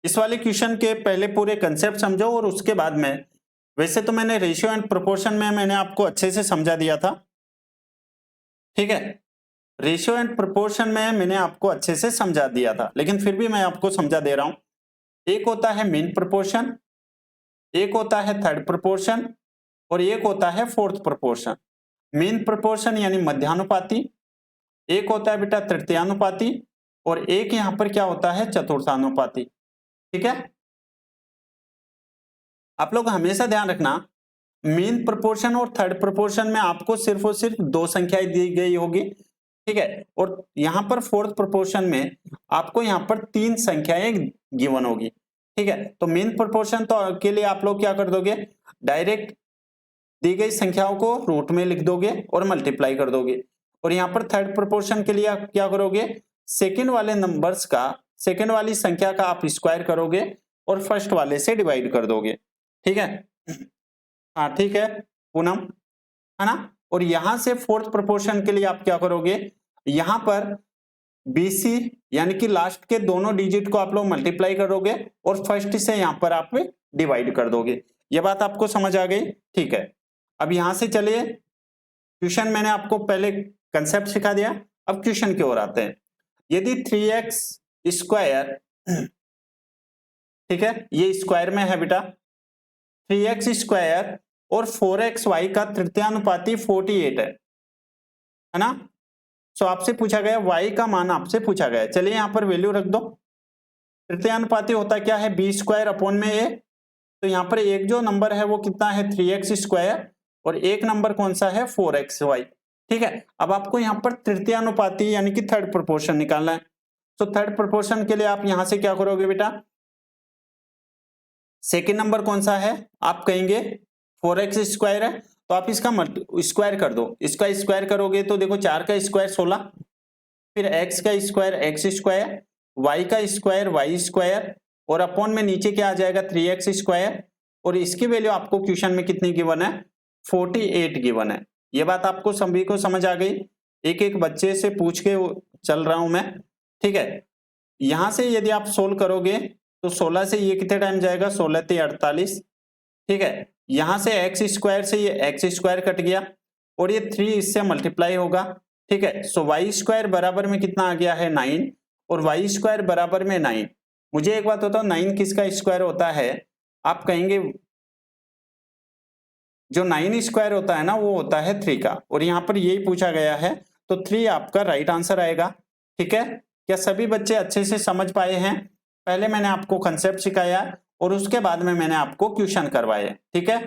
इस वाले क्वेश्चन के पहले पूरे कंसेप्ट समझो और उसके बाद में, वैसे तो मैंने रेशियो एंड प्रोपोर्शन में मैंने आपको अच्छे से समझा दिया था, ठीक है। रेशियो एंड प्रोपोर्शन में मैंने आपको अच्छे से समझा दिया था, लेकिन फिर भी मैं आपको समझा दे रहा हूं। एक होता है मीन प्रोपोर्शन, एक होता है थर्ड प्रोपोर्शन और एक होता है फोर्थ प्रोपोर्शन। मीन प्रोपोर्शन यानी मध्यानुपाती, एक होता है बेटा तृतीयानुपाती और एक यहां पर क्या होता है चतुर्थानुपाती, ठीक है। आप लोग हमेशा ध्यान रखना, मीन प्रोपोर्शन और थर्ड प्रोपोर्शन में आपको सिर्फ और सिर्फ दो संख्याएं दी गई होगी, ठीक है। और यहां पर फोर्थ प्रोपोर्शन में आपको यहां पर तीन संख्याएं गिवन होगी, ठीक है। तो मीन प्रोपोर्शन तो के लिए आप लोग क्या कर दोगे, डायरेक्ट दी गई संख्याओं को रूट में लिख दोगे और मल्टीप्लाई कर दोगे। और यहां पर थर्ड प्रोपोर्शन के लिए आप क्या करोगे, सेकंड वाले नंबर्स का, सेकंड वाली संख्या का आप स्क्वायर करोगे और फर्स्ट वाले से डिवाइड कर दोगे, ठीक है। हाँ ठीक है पूनम, है ना। और यहां से फोर्थ प्रोपोर्शन के लिए आप क्या करोगे, यहां पर बीसी यानी कि लास्ट के दोनों डिजिट को आप लोग मल्टीप्लाई करोगे और फर्स्ट से यहां पर आप डिवाइड कर दोगे। ये बात आपको समझ आ गई, ठीक है। अब यहां से चलिए, क्वेश्चन मैंने आपको पहले कंसेप्ट सिखा दिया, अब क्वेश्चन की ओर आते हैं। यदि 3x स्क्वायर, ठीक है, ये स्क्वायर में है बेटा, 3x स्क्वायर और 4xy का तृतीयानुपाती 48 है ना। सो आपसे पूछा गया y का मान आपसे पूछा गया, चलिए यहां पर वैल्यू रख दो। तृतीयानुपाती होता क्या है, बी स्क्वायर अपॉन में ए। तो यहां पर एक जो नंबर है वो कितना है 3x स्क्वायर और एक नंबर कौन सा है 4xy, ठीक है। अब आपको यहां पर तृतीयानुपाती यानी कि थर्ड प्रोपोर्शन निकालना है। तो थर्ड प्रोपोर्शन के लिए आप यहां से क्या करोगे बेटा, सेकेंड नंबर कौन सा है आप कहेंगे 4x स्क्वायर है, तो आप इसका स्क्वायर कर दो। इसका स्क्वायर करोगे तो देखो 4 का स्क्वायर 16, फिर x का स्क्वायर x स्क्वायर, y का स्क्वायर y स्क्वायर और अपॉन में नीचे क्या आ जाएगा 3x स्क्वायर। और इसकी वैल्यू आपको क्वेश्चन में कितनी गिवन है, 48 गिवन है। ये बात आपको सभी को समझ आ गई, एक एक बच्चे से पूछ के चल रहा हूं मैं, ठीक है। यहां से यदि आप सोल्व करोगे तो 16 से ये कितने टाइम जाएगा, 16 ते 48, ठीक है। यहां से एक्स स्क्वायर से ये एक्स स्क्वायर कट गया और ये 3 इससे मल्टीप्लाई होगा, ठीक है। सो वाई स्क्वायर बराबर में कितना आ गया है 9 और वाई स्क्वायर बराबर में 9। मुझे एक बात बताओ 9 किसका स्क्वायर होता है, आप कहेंगे जो 9 स्क्वायर होता है ना वो होता है 3 का, और यहां पर यही पूछा गया है, तो 3 आपका राइट आंसर आएगा, ठीक है। क्या सभी बच्चे अच्छे से समझ पाए हैं, पहले मैंने आपको कंसेप्ट सिखाया और उसके बाद में मैंने आपको क्वेश्चन करवाए, ठीक है।